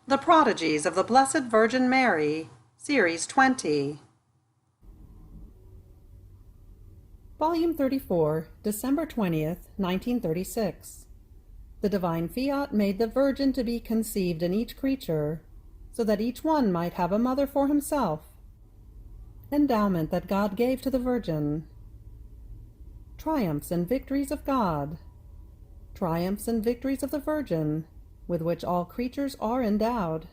The Prodigies of the Blessed Virgin Mary, Series 20. Volume 34, December 20th, 1936. The divine Fiat made the Virgin to be conceived in each creature, so that each one might have a mother for himself. Endowment that God gave to the Virgin. Triumphs and victories of God. Triumphs and victories of the Virgin, with which all creatures are endowed.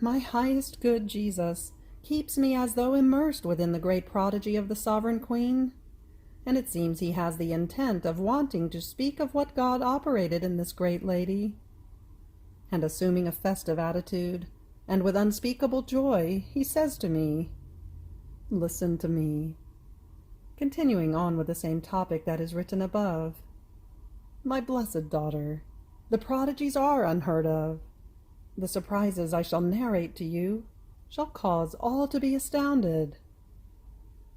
My highest good Jesus keeps me as though immersed within the great prodigy of the Sovereign Queen, and it seems he has the intent of wanting to speak of what God operated in this great lady. And assuming a festive attitude, and with unspeakable joy, he says to me, "Listen to me." Continuing on with the same topic that is written above. My blessed daughter, the prodigies are unheard of. The surprises I shall narrate to you shall cause all to be astounded.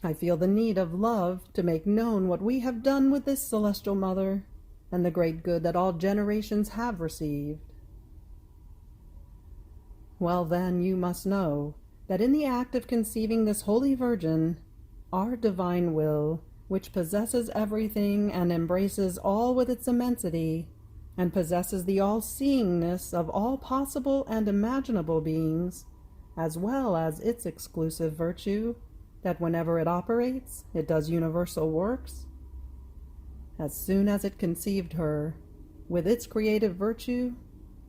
I feel the need of love to make known what we have done with this celestial mother, and the great good that all generations have received. Well, then, you must know that in the act of conceiving this holy Virgin, our divine will, which possesses everything and embraces all with its immensity, and possesses the all-seeingness of all possible and imaginable beings, as well as its exclusive virtue, that whenever it operates, it does universal works. As soon as it conceived her, with its creative virtue,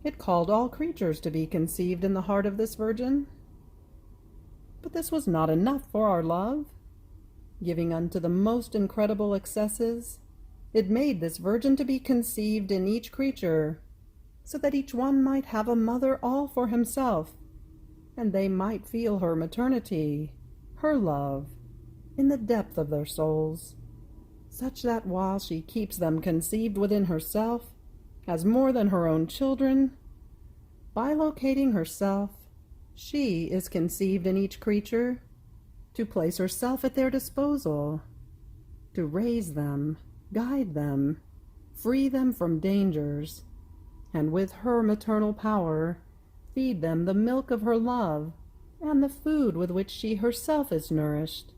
it called all creatures to be conceived in the heart of this Virgin. But this was not enough for our love. Giving unto the most incredible excesses, it made this Virgin to be conceived in each creature, so that each one might have a mother all for himself, and they might feel her maternity, her love, in the depth of their souls, such that while she keeps them conceived within herself, as more than her own children, by locating herself, she is conceived in each creature, to place herself at their disposal, to raise them, guide them, free them from dangers, and with her maternal power feed them the milk of her love and the food with which she herself is nourished,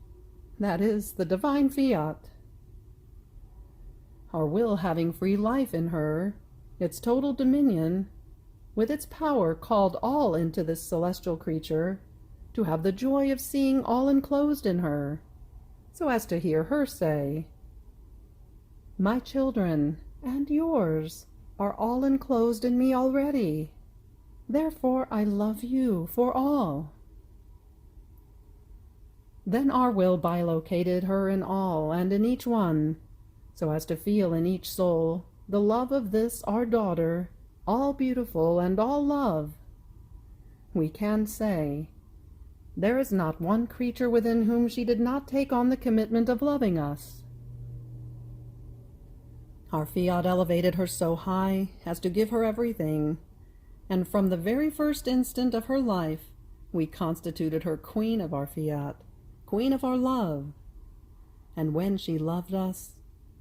that is, the divine Fiat. Our will having free life in her, its total dominion, with its power called all into this celestial creature, to have the joy of seeing all enclosed in her, so as to hear her say, "My children, and yours, are all enclosed in me already. Therefore I love you for all." Then our will bilocated her in all and in each one, so as to feel in each soul the love of this our daughter, all beautiful and all love. We can say, there is not one creature within whom she did not take on the commitment of loving us. Our Fiat elevated her so high as to give her everything, and from the very first instant of her life we constituted her queen of our Fiat, queen of our love. And when she loved us,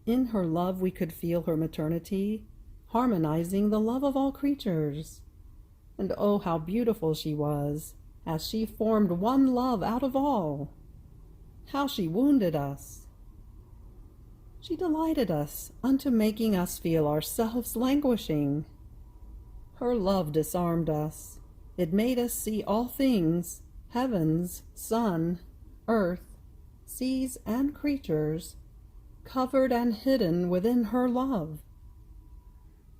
in her love we could feel her maternity, harmonizing the love of all creatures. And oh, how beautiful she was, as she formed one love out of all! How she wounded us! She delighted us unto making us feel ourselves languishing. Her love disarmed us. It made us see all things, heavens, sun, earth, seas, and creatures, covered and hidden within her love.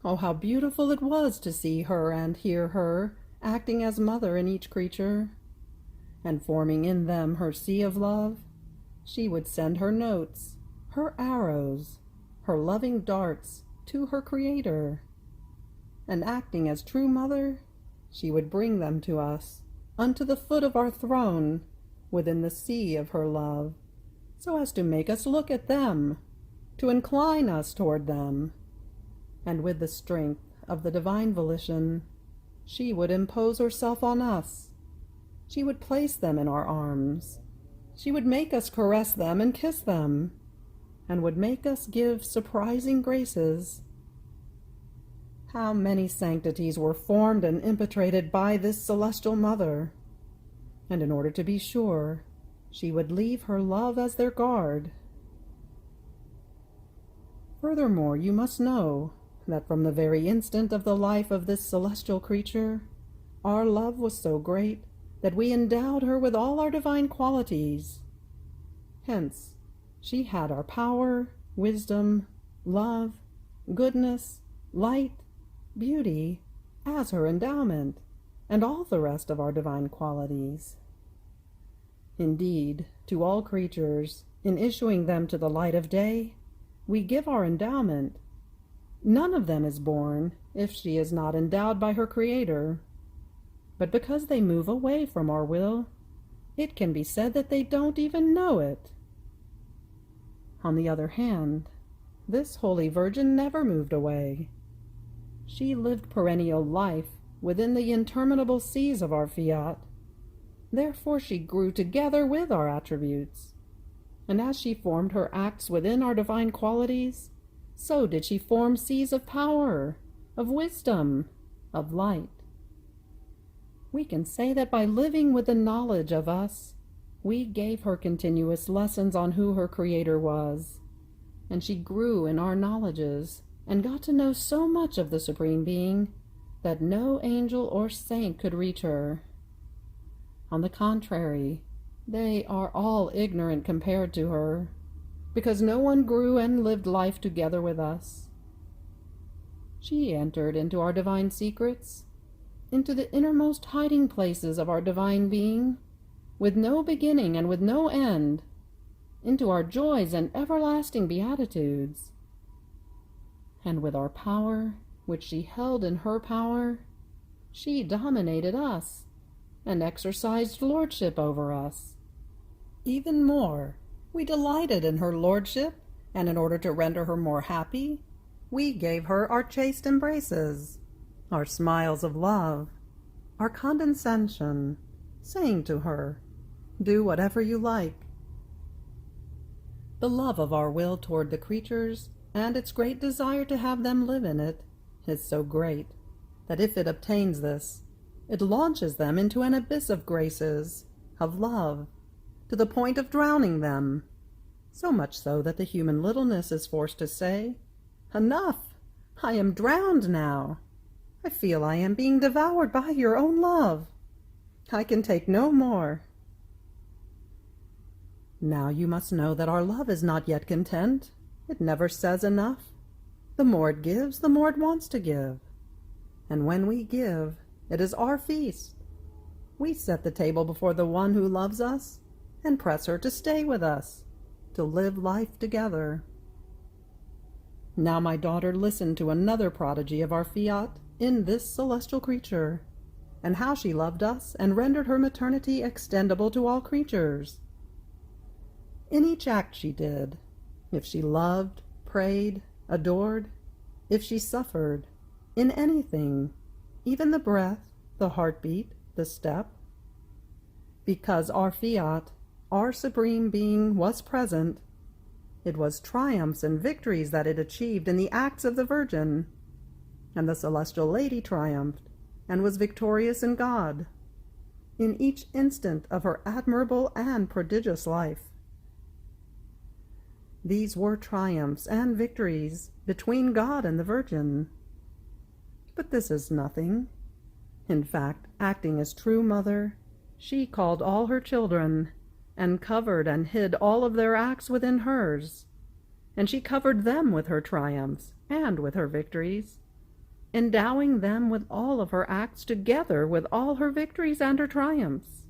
Oh, how beautiful it was to see her and hear her, acting as mother in each creature, and forming in them her sea of love. She would send her notes, her arrows, her loving darts to her Creator, and acting as true mother, she would bring them to us, unto the foot of our throne, within the sea of her love, so as to make us look at them, to incline us toward them, and with the strength of the divine volition, she would impose herself on us. She would place them in our arms. She would make us caress them and kiss them, and would make us give surprising graces. How many sanctities were formed and impetrated by this celestial mother! And in order to be sure, she would leave her love as their guard. Furthermore, you must know that from the very instant of the life of this celestial creature, our love was so great that we endowed her with all our divine qualities. Hence, she had our power, wisdom, love, goodness, light, beauty, as her endowment, and all the rest of our divine qualities. Indeed, to all creatures, in issuing them to the light of day, we give our endowment. None of them is born if she is not endowed by her Creator. But because they move away from our will, it can be said that they don't even know it. On the other hand, this Holy Virgin never moved away. She lived perennial life within the interminable seas of our Fiat. Therefore she grew together with our attributes. And as she formed her acts within our divine qualities, so did she form seas of power, of wisdom, of light. We can say that by living with the knowledge of us, we gave her continuous lessons on who her Creator was, and she grew in our knowledges and got to know so much of the Supreme Being that no angel or saint could reach her. On the contrary, they are all ignorant compared to her, because no one grew and lived life together with us. She entered into our divine secrets, into the innermost hiding places of our divine being, with no beginning and with no end, into our joys and everlasting beatitudes. And with our power, which she held in her power, she dominated us and exercised lordship over us. Even more, we delighted in her lordship, and in order to render her more happy, we gave her our chaste embraces, our smiles of love, our condescension, saying to her, "Do whatever you like." The love of our will toward the creatures, and its great desire to have them live in it, is so great that if it obtains this, it launches them into an abyss of graces, of love, to the point of drowning them, so much so that the human littleness is forced to say, "Enough! I am drowned now. I feel I am being devoured by your own love. I can take no more." Now you must know that our love is not yet content. It never says enough. The more it gives, the more it wants to give. And when we give, it is our feast. We set the table before the one who loves us and press her to stay with us, to live life together. Now, my daughter, listen to another prodigy of our Fiat in this celestial creature, and how she loved us and rendered her maternity extendable to all creatures. In each act she did, if she loved, prayed, adored, if she suffered, in anything, even the breath, the heartbeat, the step. Because our Fiat, our Supreme Being, was present, it was triumphs and victories that it achieved in the acts of the Virgin, and the Celestial Lady triumphed and was victorious in God, in each instant of her admirable and prodigious life. These were triumphs and victories between God and the Virgin. But this is nothing. In fact, acting as true mother, she called all her children, and covered and hid all of their acts within hers, and she covered them with her triumphs and with her victories, endowing them with all of her acts together with all her victories and her triumphs.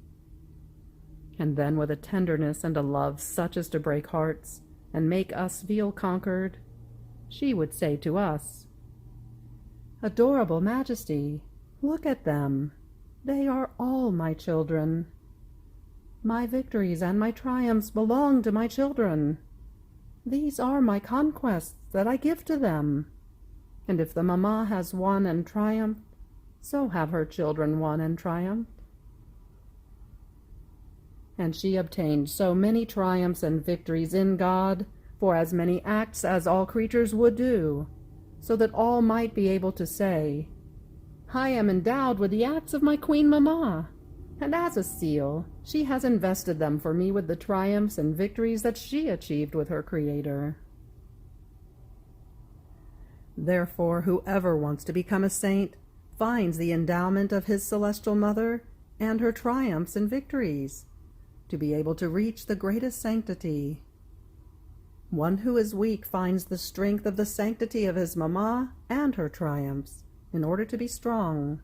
And then with a tenderness and a love such as to break hearts and make us feel conquered, she would say to us, "Adorable Majesty, look at them. They are all my children. My victories and my triumphs belong to my children. These are my conquests that I give to them. And if the Mamma has won and triumphed, so have her children won and triumphed." And she obtained so many triumphs and victories in God, for as many acts as all creatures would do, so that all might be able to say, I am endowed with the acts of my Queen Mamma, and as a seal, she has invested them for me with the triumphs and victories that she achieved with her Creator. Therefore, whoever wants to become a saint finds the endowment of his celestial mother and her triumphs and victories, to be able to reach the greatest sanctity. One who is weak finds the strength of the sanctity of his mamma and her triumphs, in order to be strong.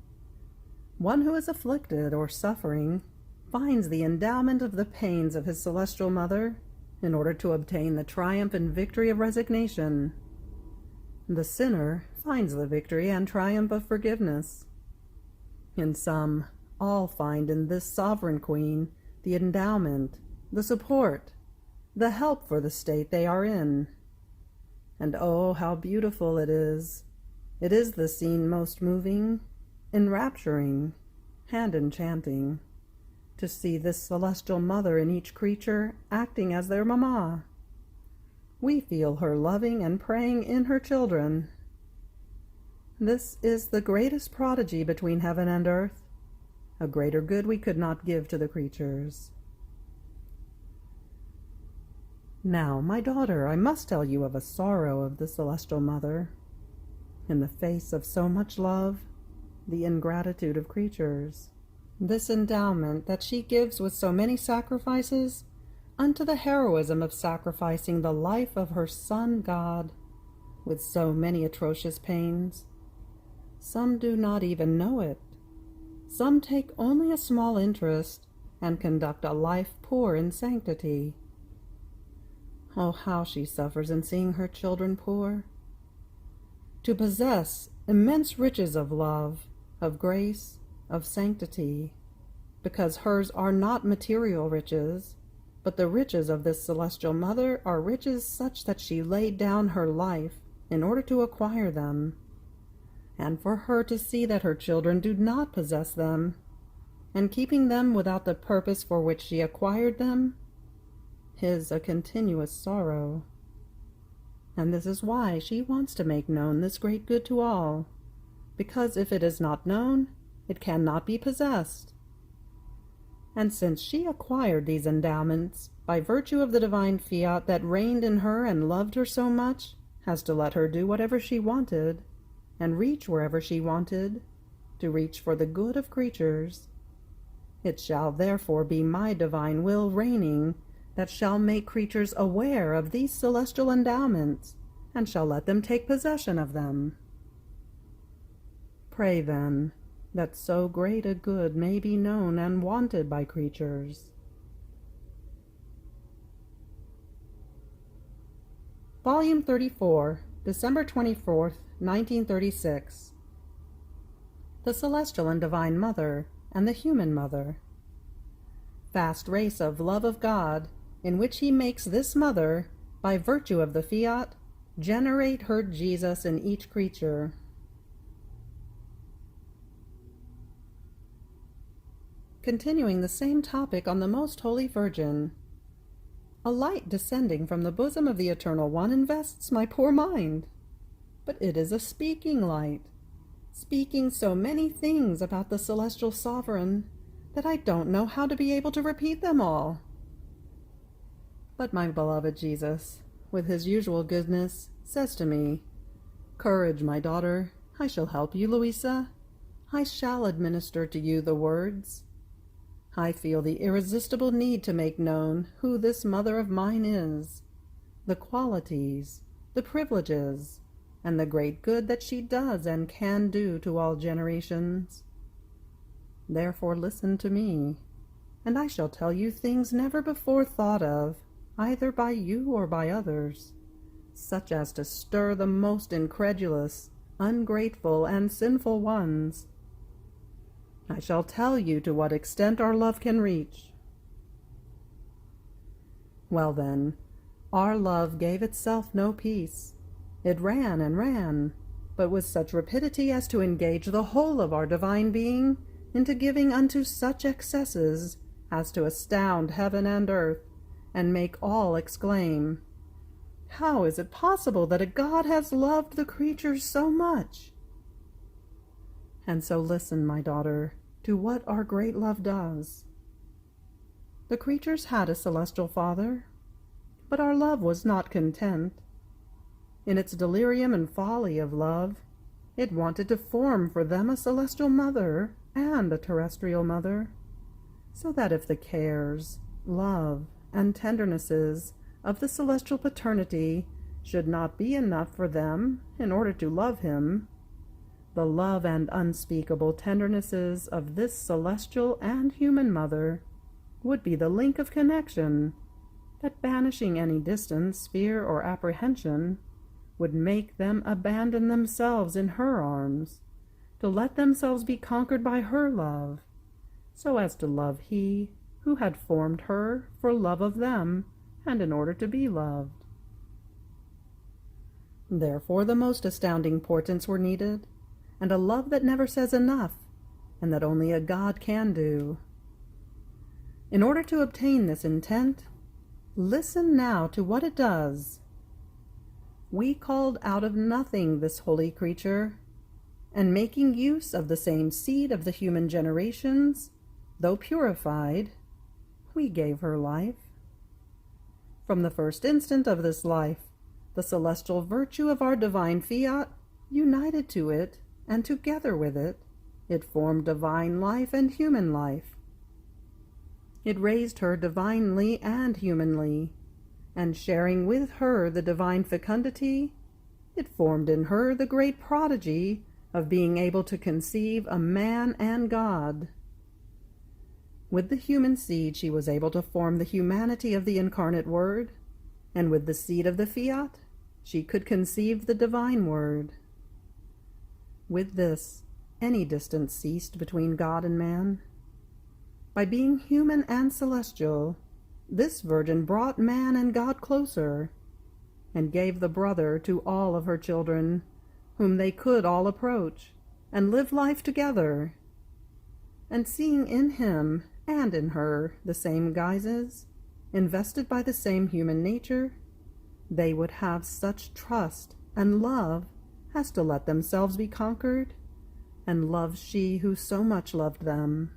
One who is afflicted or suffering finds the endowment of the pains of his celestial mother, in order to obtain the triumph and victory of resignation. The sinner finds the victory and triumph of forgiveness. In sum, all find in this sovereign queen the endowment, the support, the help for the state they are in. And oh, how beautiful it is! It is the scene most moving, enrapturing, and enchanting, to see this celestial mother in each creature acting as their mamma. We feel her loving and praying in her children. This is the greatest prodigy between heaven and earth. A greater good we could not give to the creatures. Now, my daughter, I must tell you of a sorrow of the celestial mother. In the face of so much love, the ingratitude of creatures, this endowment that she gives with so many sacrifices, unto the heroism of sacrificing the life of her Son God, with so many atrocious pains. Some do not even know it. Some take only a small interest, and conduct a life poor in sanctity. Oh, how she suffers in seeing her children poor. To possess immense riches of love, of grace, of sanctity, because hers are not material riches, but the riches of this celestial mother are riches such that she laid down her life in order to acquire them, and for her to see that her children do not possess them, and keeping them without the purpose for which she acquired them, is a continuous sorrow. And this is why she wants to make known this great good to all, because if it is not known, it cannot be possessed. And since she acquired these endowments by virtue of the divine fiat that reigned in her and loved her so much as to let her do whatever she wanted, and reach wherever she wanted, to reach for the good of creatures, it shall therefore be my divine will reigning that shall make creatures aware of these celestial endowments, and shall let them take possession of them. Pray, then, that so great a good may be known and wanted by creatures. Volume 34, December 24th, 1936. The Celestial and Divine Mother and the Human Mother. Vast race of love of God, in which he makes this mother, by virtue of the fiat, generate her Jesus in each creature. Continuing the same topic on the Most Holy Virgin. A light descending from the bosom of the Eternal One invests my poor mind, but it is a speaking light, speaking so many things about the celestial sovereign that I don't know how to be able to repeat them all. But my beloved Jesus, with his usual goodness, says to me, Courage, my daughter, I shall help you, Luisa. I shall administer to you the words. I feel the irresistible need to make known who this mother of mine is, the qualities, the privileges, and the great good that she does and can do to all generations. Therefore listen to me, and I shall tell you things never before thought of, either by you or by others, such as to stir the most incredulous, ungrateful, and sinful ones. I shall tell you to what extent our love can reach. Well then, our love gave itself no peace. It ran and ran, but with such rapidity as to engage the whole of our divine being into giving unto such excesses as to astound heaven and earth, and make all exclaim, How is it possible that a God has loved the creatures so much? And so listen, my daughter, to what our great love does. The creatures had a celestial father, but our love was not content. In its delirium and folly of love, it wanted to form for them a celestial mother and a terrestrial mother, so that if the cares, love, and tendernesses of the celestial paternity should not be enough for them in order to love him, the love and unspeakable tendernesses of this celestial and human mother would be the link of connection that, banishing any distance, fear, or apprehension, would make them abandon themselves in her arms, to let themselves be conquered by her love, so as to love he who had formed her for love of them and in order to be loved. Therefore the most astounding portents were needed, and a love that never says enough, and that only a God can do. In order to obtain this intent, listen now to what it does. We called out of nothing this holy creature, and making use of the same seed of the human generations, though purified, we gave her life. From the first instant of this life, the celestial virtue of our divine Fiat united to it, and together with it, it formed divine life and human life. It raised her divinely and humanly, and sharing with her the divine fecundity, it formed in her the great prodigy of being able to conceive a man and God. With the human seed she was able to form the humanity of the incarnate Word, and with the seed of the Fiat she could conceive the divine Word. With this, any distance ceased between God and man. By being human and celestial, this virgin brought man and God closer, and gave the brother to all of her children, whom they could all approach, and live life together. And seeing in him and in her the same guises, invested by the same human nature, they would have such trust and love as to let themselves be conquered, and love she who so much loved them.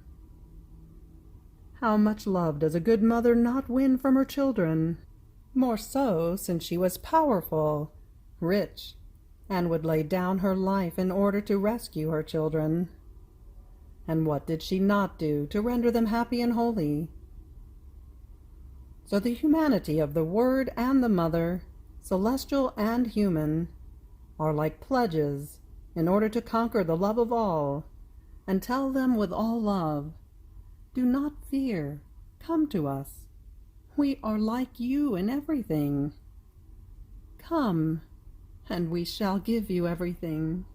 How much love does a good mother not win from her children? More so since she was powerful, rich, and would lay down her life in order to rescue her children. And what did she not do to render them happy and holy? So the humanity of the Word and the Mother, celestial and human, are like pledges in order to conquer the love of all, and tell them with all love, "Do not fear, come to us. We are like you in everything. Come, and we shall give you everything.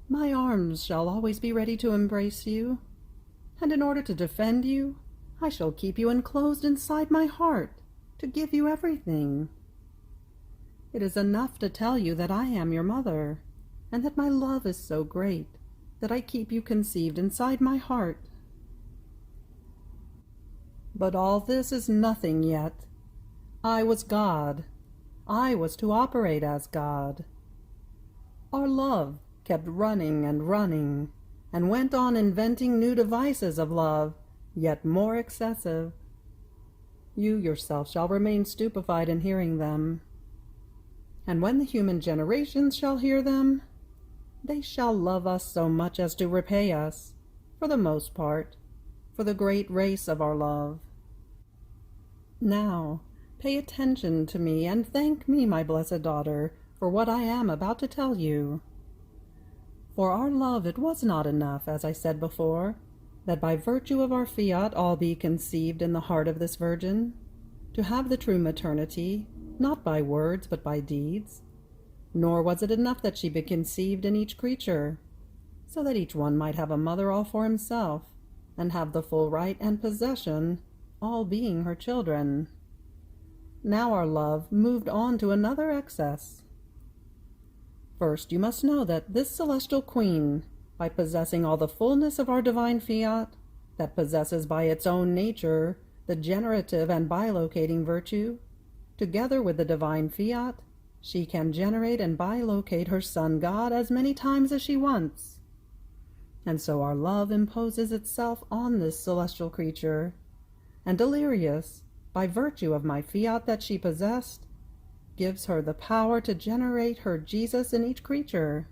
My arms shall always be ready to embrace you, and in order to defend you, I shall keep you enclosed inside my heart to give you everything. It is enough to tell you that I am your mother, and that my love is so great that I keep you conceived inside my heart. But all this is nothing yet. I was God. I was to operate as God. Our love kept running and running, and went on inventing new devices of love, yet more excessive. You yourself shall remain stupefied in hearing them. And when the human generations shall hear them, they shall love us so much as to repay us, for the most part, for the great race of our love. Now, pay attention to me and thank me, my blessed daughter, for what I am about to tell you. For our love it was not enough, as I said before, that by virtue of our Fiat all be conceived in the heart of this Virgin, to have the true maternity, not by words but by deeds. Nor was it enough that she be conceived in each creature, so that each one might have a mother all for himself, and have the full right and possession, all being her children. Now our love moved on to another excess. First, you must know that this celestial queen, by possessing all the fullness of our divine Fiat, that possesses by its own nature the generative and bilocating virtue, Together with the divine Fiat, she can generate and bilocate her Son God as many times as she wants. And so our love imposes itself on this celestial creature, and Delirious, by virtue of my Fiat that she possessed, gives her the power to generate her Jesus in each creature.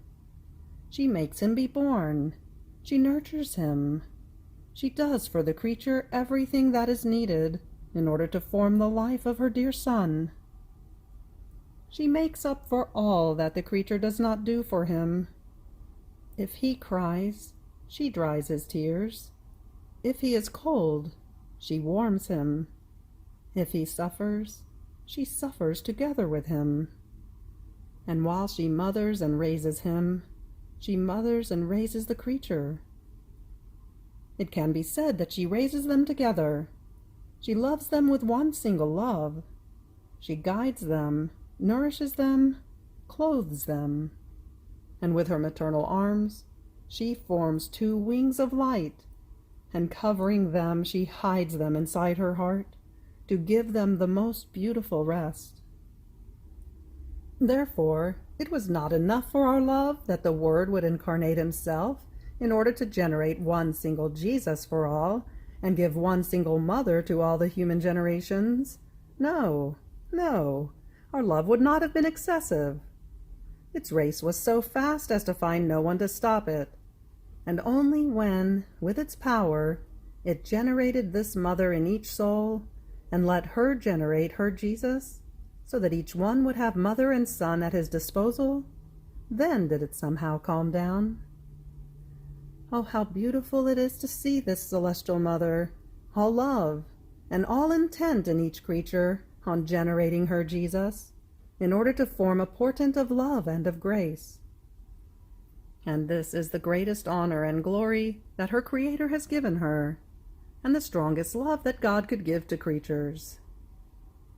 She makes him be born. She nurtures him. She does for the creature everything that is needed in order to form the life of her dear Son. She makes up for all that the creature does not do for him. If he cries, she dries his tears. If he is cold, she warms him. If he suffers, she suffers together with him. And while she mothers and raises him, she mothers and raises the creature. It can be said that she raises them together. She loves them with one single love. She guides them, nourishes them, clothes them. And with her maternal arms, she forms two wings of light, and covering them, she hides them inside her heart to give them the most beautiful rest. Therefore, it was not enough for our love that the Word would incarnate himself in order to generate one single Jesus for all, and give one single mother to all the human generations. No, no, our love would not have been excessive. Its race was so fast as to find no one to stop it, and only when, with its power, it generated this mother in each soul, and let her generate her Jesus, so that each one would have mother and son at his disposal, then did it somehow calm down. Oh, how beautiful it is to see this celestial mother, all love, and all intent in each creature on generating her Jesus, in order to form a portent of love and of grace. And this is the greatest honor and glory that her Creator has given her, and the strongest love that God could give to creatures.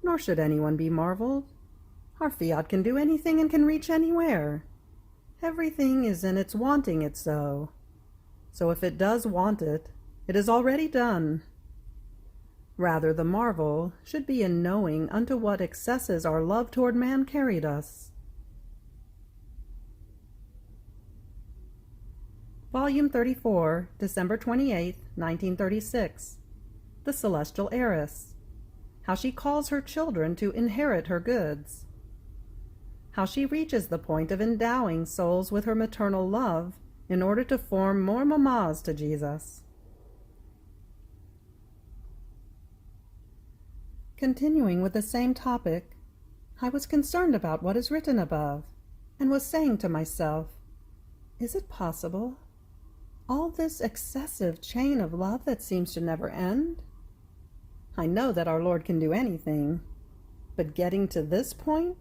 Nor should anyone be marveled. Our Fiat can do anything and can reach anywhere. Everything is in its wanting it so. So if it does want it, it is already done. Rather, the marvel should be in knowing unto what excesses our love toward man carried us. Volume 34, December 28, 1936. The Celestial Heiress. How she calls her children to inherit her goods. How she reaches the point of endowing souls with her maternal love in order to form more mammas to Jesus. Continuing with the same topic, I was concerned about what is written above, and was saying to myself, is it possible? All this excessive chain of love that seems to never end? I know that our Lord can do anything, but getting to this point,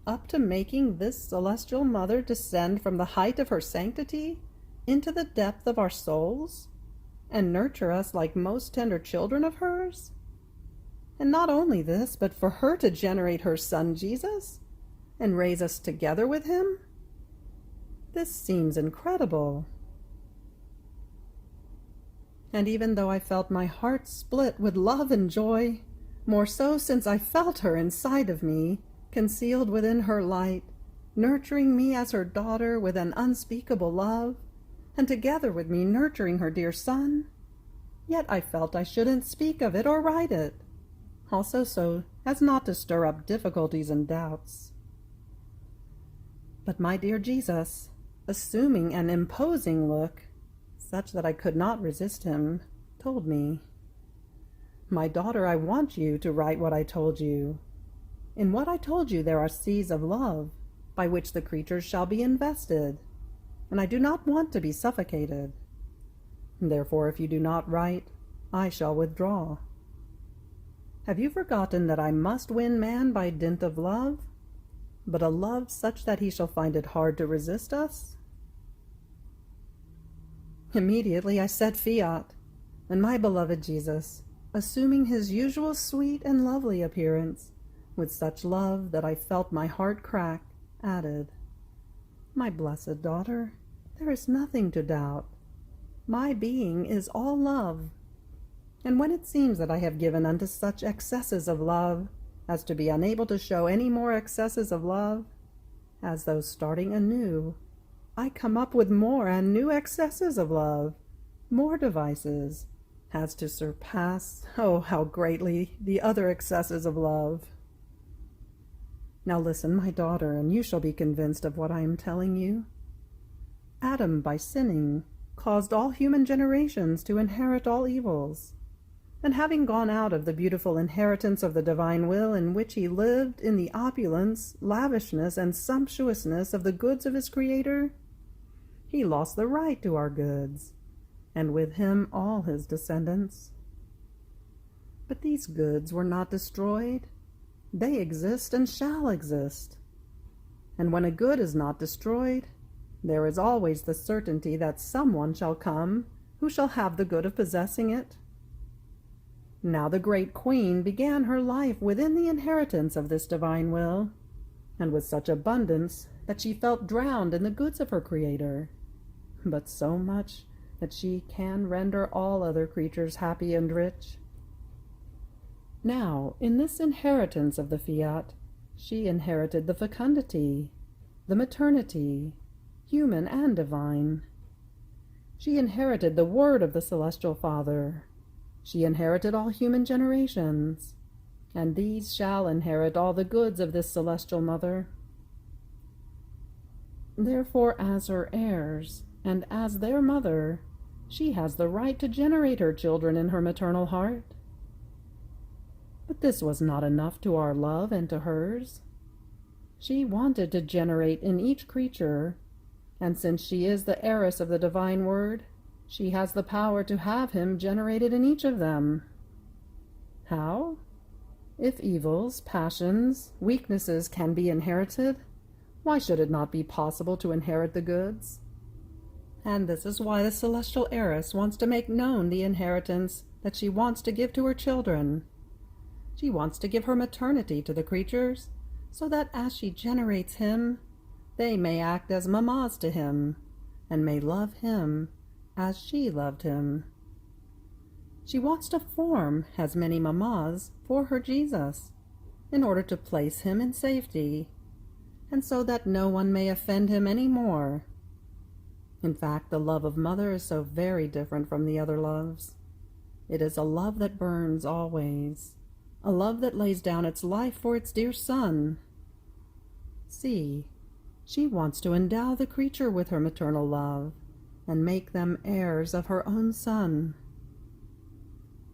up to making this celestial mother descend from the height of her sanctity into the depth of our souls, and nurture us like most tender children of hers? And not only this, but for her to generate her Son Jesus, and raise us together with him? This seems incredible. And even though I felt my heart split with love and joy, more so since I felt her inside of me, concealed within her light, nurturing me as her daughter with an unspeakable love, and together with me nurturing her dear Son, yet I felt I shouldn't speak of it or write it, also so as not to stir up difficulties and doubts. But my dear Jesus, assuming an imposing look, such that I could not resist him, told me, "My daughter, I want you to write what I told you. In what I told you there are seas of love, by which the creatures shall be invested, and I do not want to be suffocated. Therefore, if you do not write, I shall withdraw. Have you forgotten that I must win man by dint of love, but a love such that he shall find it hard to resist us?" Immediately I said Fiat, and my beloved Jesus, assuming his usual sweet and lovely appearance, with such love that I felt my heart crack, added, "My blessed daughter, there is nothing to doubt. My being is all love. And when it seems that I have given unto such excesses of love, as to be unable to show any more excesses of love, as though starting anew, I come up with more and new excesses of love, more devices, as to surpass, oh, how greatly, the other excesses of love. Now listen, my daughter, and you shall be convinced of what I am telling you. Adam, by sinning, caused all human generations to inherit all evils. And having gone out of the beautiful inheritance of the divine will in which he lived in the opulence, lavishness, and sumptuousness of the goods of his Creator, he lost the right to our goods, and with him all his descendants. But these goods were not destroyed. They exist and shall exist. And when a good is not destroyed, there is always the certainty that someone shall come who shall have the good of possessing it. Now the great queen began her life within the inheritance of this divine will, and with such abundance that she felt drowned in the goods of her Creator, but so much that she can render all other creatures happy and rich. Now, in this inheritance of the Fiat, she inherited the fecundity, the maternity, human and divine. She inherited the word of the Celestial Father. She inherited all human generations, and these shall inherit all the goods of this celestial mother. Therefore, as her heirs, and as their mother, she has the right to generate her children in her maternal heart. But this was not enough to our love and to hers. She wanted to generate in each creature, and since she is the heiress of the divine word, she has the power to have him generated in each of them. How? If evils, passions, weaknesses can be inherited, why should it not be possible to inherit the goods? And this is why the celestial heiress wants to make known the inheritance that she wants to give to her children. She wants to give her maternity to the creatures, so that as she generates him, they may act as mammas to him, and may love him as she loved him. She wants to form as many mammas for her Jesus, in order to place him in safety, and so that no one may offend him any more. In fact, the love of mother is so very different from the other loves. It is a love that burns always, a love that lays down its life for its dear son. See, she wants to endow the creature with her maternal love, and make them heirs of her own son.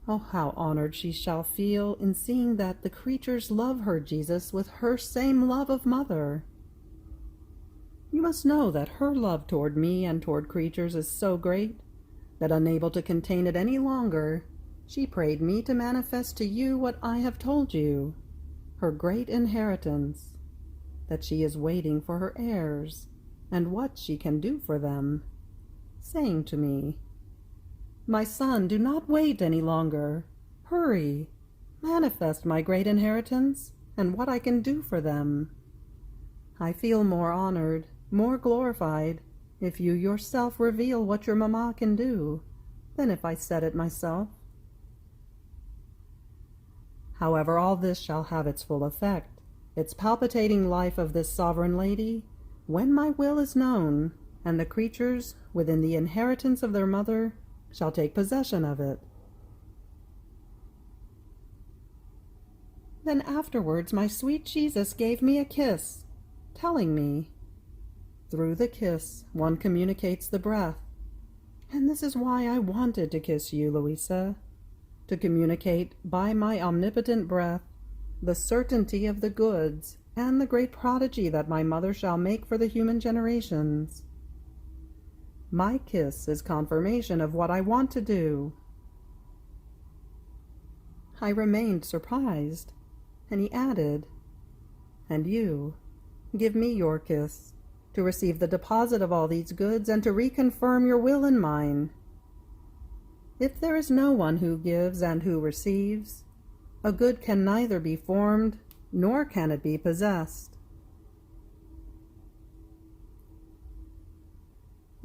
Oh, how honored she shall feel in seeing that the creatures love her Jesus with her same love of mother. You must know that her love toward me and toward creatures is so great, that unable to contain it any longer, she prayed me to manifest to you what I have told you, her great inheritance, that she is waiting for her heirs, and what she can do for them, saying to me, "My son, do not wait any longer. Hurry, manifest my great inheritance, and what I can do for them. I feel more honored, more glorified, if you yourself reveal what your mamma can do, than if I said it myself." However, all this shall have its full effect, its palpitating life of this sovereign lady, when my will is known, and the creatures, within the inheritance of their mother, shall take possession of it. Then afterwards my sweet Jesus gave me a kiss, telling me, "Through the kiss one communicates the breath." And this is why I wanted to kiss you, Luisa, to communicate by my omnipotent breath the certainty of the goods and the great prodigy that my mother shall make for the human generations. My kiss is confirmation of what I want to do. I remained surprised, and he added, "And you, give me your kiss, to receive the deposit of all these goods and to reconfirm your will in mine. If there is no one who gives and who receives, a good can neither be formed, nor can it be possessed."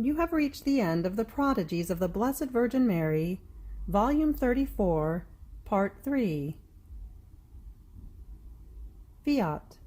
You have reached the end of the Prodigies of the Blessed Virgin Mary, Volume 34, Part 3. Fiat.